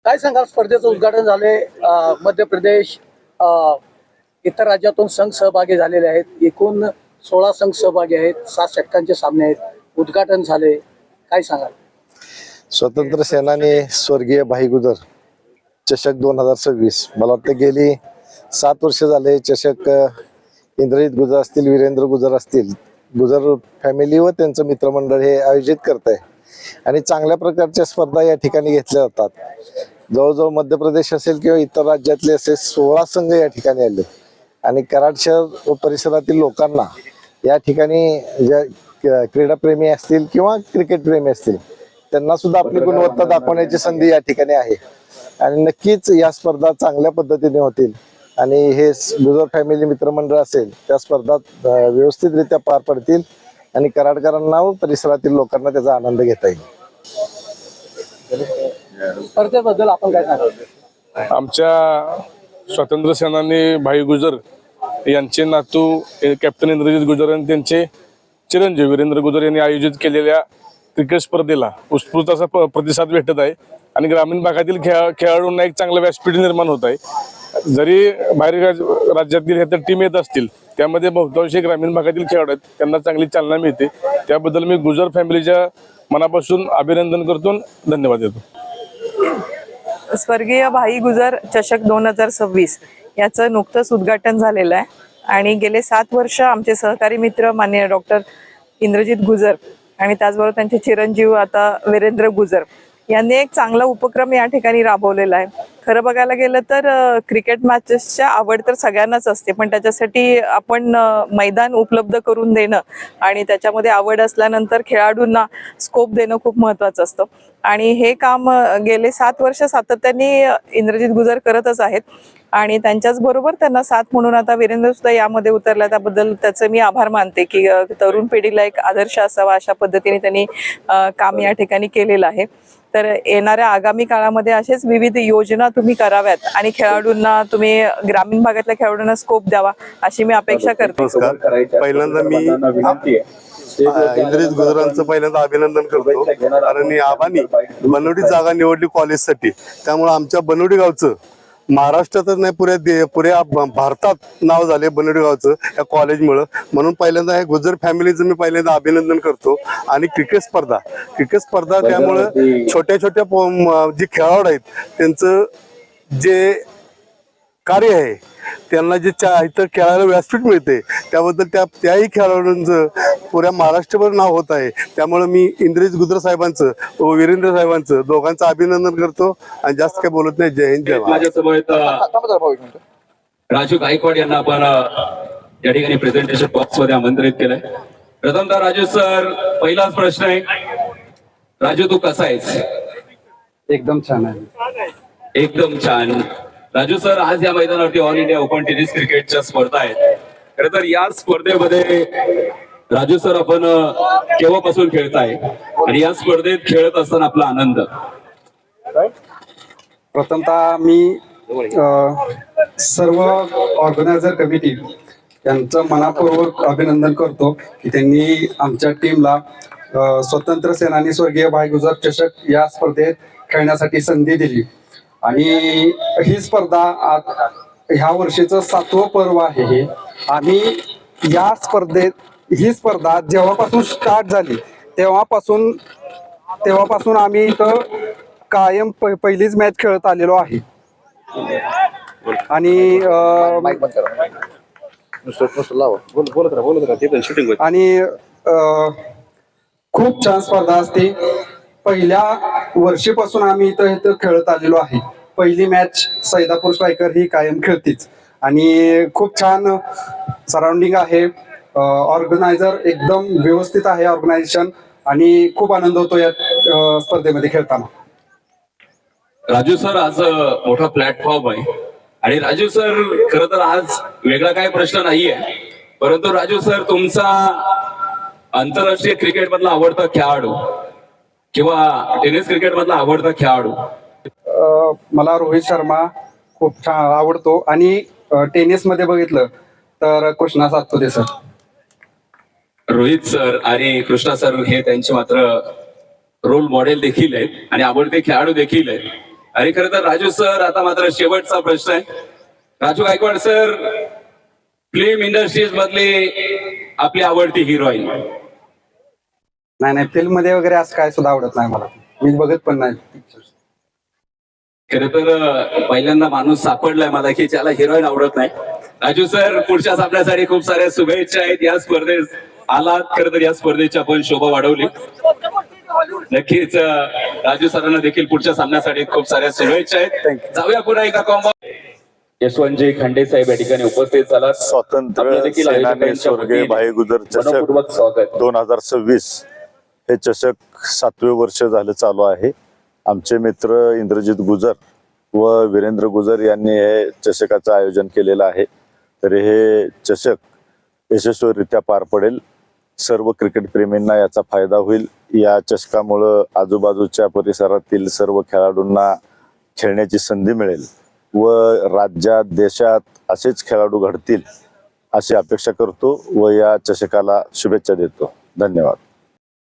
काय सांगाल, स्पर्धेचं उद्घाटन झाले, मध्य प्रदेश, इतर राज्यातून संघ सहभागी झालेले आहेत. एकूण 16 संघ सहभागी आहेत. 7 षटकांचे सामने आहेत. उद्घाटन झाले, काय सांगाल? स्वतंत्र सेनानी स्वर्गीय भाई गुजर चषक 2026. मला वाटतं गेली 7 वर्ष झाले चषक इंद्रजित गुजर असतील, वीरेंद्र गुजर असतील, गुजर फॅमिली व त्यांचं मित्रमंडळ हे आयोजित करत आहे आणि चांगल्या प्रकारच्या स्पर्धा या ठिकाणी घेतल्या जातात. जवळजवळ मध्य प्रदेश असेल किंवा इतर राज्यातले असे 16 संघ या ठिकाणी आले आणि कराड शहर व परिसरातील लोकांना या ठिकाणी ज्या क्रीडाप्रेमी असतील किंवा क्रिकेट प्रेमी असतील त्यांना सुद्धा आपली गुणवत्ता दाखवण्याची संधी या ठिकाणी आहे आणि नक्कीच या स्पर्धा चांगल्या पद्धतीने होतील आणि हे गुजर फॅमिली मित्रमंडळ असेल त्या स्पर्धा व्यवस्थितरित्या पार पडतील आणि कराडकरांना व परिसरातील लोकांना त्याचा आनंद घेता येईल. स्पर्धेबद्दल आपण काय सांगाल? आमच्या स्वातंत्र्य सेनानी भाई गुजर यांचे नातू कॅप्टन इंद्रजित गुजर आणि त्यांचे चिरंजीव वीरेंद्र गुजर यांनी आयोजित केलेल्या क्रिकेट स्पर्धेला उत्स्फूर्त असा प्रतिसाद भेटत आहे आणि ग्रामीण भागातील खेळाडूंना एक चांगलं व्यासपीठ निर्माण होत आहे. जरी बाहेर राज्यातील हे तर टीम येत असतील त्यामध्ये बहुतांश ग्रामीण भागातील खेळाडू आहेत, त्यांना चांगली चालना मिळते. त्याबद्दल मी गुजर फॅमिलीच्या मनापासून अभिनंदन करतो, धन्यवाद देतो. स्वर्गीय भाई गुजर चषक 2026 याचं नुकतंच उद्घाटन झालेलं आहे आणि गेले 7 वर्ष आमचे सहकारी मित्र माननीय डॉक्टर इंद्रजित गुजर आणि त्याचबरोबर त्यांचे चिरंजीव आता वीरेंद्र गुजर यांनी एक चांगला उपक्रम या ठिकाणी राबवलेला आहे. खरं बघायला गेलं तर क्रिकेट मॅचेसच्या आवड तर सगळ्यांनाच असते, पण त्याच्यासाठी आपण मैदान उपलब्ध करून देणं आणि त्याच्यामध्ये आवड असल्यानंतर खेळाडूंना स्कोप देणं खूप महत्त्वाचं असतं आणि हे काम गेले 7 वर्ष सातत्याने इंद्रजित गुजर करतच आहेत आणि त्यांच्याच बरोबर त्यांना साथ म्हणून आता वीरेंद्र सुद्धा यामध्ये उतरला. त्याबद्दल त्याचं मी आभार मानते की तरुण पिढीला एक आदर्श असावा अशा पद्धतीने त्यांनी काम या ठिकाणी केलेलं आहे. तर येणाऱ्या आगामी काळामध्ये असेच विविध योजना तुम्ही कराव्यात आणि खेळाडूंना तुम्ही ग्रामीण भागातल्या खेळाडूंना स्कोप द्यावा अशी मी अपेक्षा करते. पहिल्यांदा मी इंद्रजित गुजरांचं पहिल्यांदा अभिनंदन करतो कारण आबांनी बनवडी जागा निवडली कॉलेजसाठी. त्यामुळे आमच्या बनवडी गावचं महाराष्ट्रातच नाही पुऱ्या भारतात नाव झाले बनवडी गावचं या कॉलेजमुळं. म्हणून पहिल्यांदा हे गुजर फॅमिलीचं मी पहिल्यांदा अभिनंदन करतो. आणि क्रिकेट स्पर्धा त्यामुळं छोट्या जे खेळाडू आहेत त्यांचं जे कार्य आहे त्यांना जे इथं खेळायला व्यासपीठ मिळते त्याबद्दल त्याही खेळाडूंचं पुऱ्या महाराष्ट्रभर नाव होत आहे. त्यामुळे मी इंद्रजित गुजर साहेबांचं व वीरेंद्र साहेबांचं दोघांचं अभिनंदन करतो आणि जास्त काय बोलत नाही. जय हिंद, जय महाराष्ट्र. राजू गायकवाड यांना आपण या ठिकाणी प्रेझेंटेशन बॉक्स मध्ये आमंत्रित केलंय. प्रथमतः राजू सर, पहिलाच प्रश्न आहे, राजू तू कसा आहेस? एकदम छान आहे. एकदम छान. राजू सर, आज या मैदानावरती ऑल इंडिया ओपन टेनिस क्रिकेटच्या स्पर्धा आहेत. खरं तर या स्पर्धेमध्ये राजू सर आपण केव्हापासून खेळताय आणि या स्पर्धेत खेळत असताना आपला आनंद? प्रथमतः मी सर्व ऑर्गनायझर कमिटी यांचं मनापूर्वक अभिनंदन करतो की त्यांनी आमच्या टीमला स्वतंत्र सेनानी स्वर्गीय भाई गुजर चषक या स्पर्धेत खेळण्यासाठी संधी दिली. आणि ही स्पर्धा ह्या वर्षीचं 7वं पर्व आहे हे. आणि ही स्पर्धा जेव्हापासून स्टार्ट झाली तेव्हापासून आम्ही इथं कायम पहिलीच मॅच खेळत आलेलो आहे. आणि खूप छान स्पर्धा असते. पहिल्या वर्षीपासून आम्ही इथं खेळत आलेलो आहे. पहिली मॅच सैदापूर स्ट्रायकर ही कायम खेळतीच आणि खूप छान सराउंडिंग आहे. ऑर्गनायझर एकदम व्यवस्थित आहे ऑर्गनायझेशन आणि खूप आनंद होतो या स्पर्धेमध्ये खेळताना. राजू सर, आज मोठा प्लॅटफॉर्म आहे आणि राजू सर खरं तर आज वेगळा काय प्रश्न नाहीये, परंतु राजू सर तुमचा आंतरराष्ट्रीय क्रिकेट मधला आवडता खेळाडू किंवा टेनिस क्रिकेट मधला आवडता खेळाडू? मला रोहित शर्मा खूप छान आवडतो आणि टेनिस मध्ये बघितलं तर कृष्णा सातपुते सर. रोहित सर आणि कृष्णा सर हे त्यांचे मात्र रोल मॉडेल देखील आहेत आणि आवडते खेळाडू देखील आहेत. आणि खरं तर राजू सर आता मात्र शेवटचा प्रश्न आहे. Raju Gaikwad sir, film industries मधली आपली आवडती हिरोईन. नाही फिल्म मध्ये वगैरे असं काय सुद्धा आवडत नाही मला. मी बघत पण नाही पिक्चर. खरं तर पहिल्यांदा माणूस सापडलाय मला की ज्याला हिरोईन आवडत नाही. राजू सर, पुढच्या सामन्यासाठी खूप साऱ्या शुभेच्छा आहेत. या स्पर्धेत आलात, खरं तर या स्पर्धेची आपण शोभा वाढवली. नक्कीच राजू सरांना देखील पुढच्या सामन्यासाठी खूप साऱ्या शुभेच्छा आहेत. जाऊया पुन्हा एका कॉम्बो. यशवंतजी खंडे साहेब या ठिकाणी उपस्थित झाला. स्वातंत्र्य सेनानी स्वर्गीय भाई गुजर चषक मनपूर्वक स्वागत. 2026 हे चषक 7वे वर्ष झालं चालू आहे. आमचे मित्र इंद्रजित गुजर व वीरेंद्र गुजर यांनी हे चषकाचं आयोजन केलेलं आहे. तर हे चषक यशस्वीरित्या पार पडेल. सर्व क्रिकेट प्रेमींना याचा फायदा होईल. या चषकामुळं आजूबाजूच्या परिसरातील सर्व खेळाडूंना खेळण्याची संधी मिळेल व राज्यात देशात असेच खेळाडू घडतील अशी अपेक्षा करतो व या चषकाला शुभेच्छा देतो. धन्यवाद.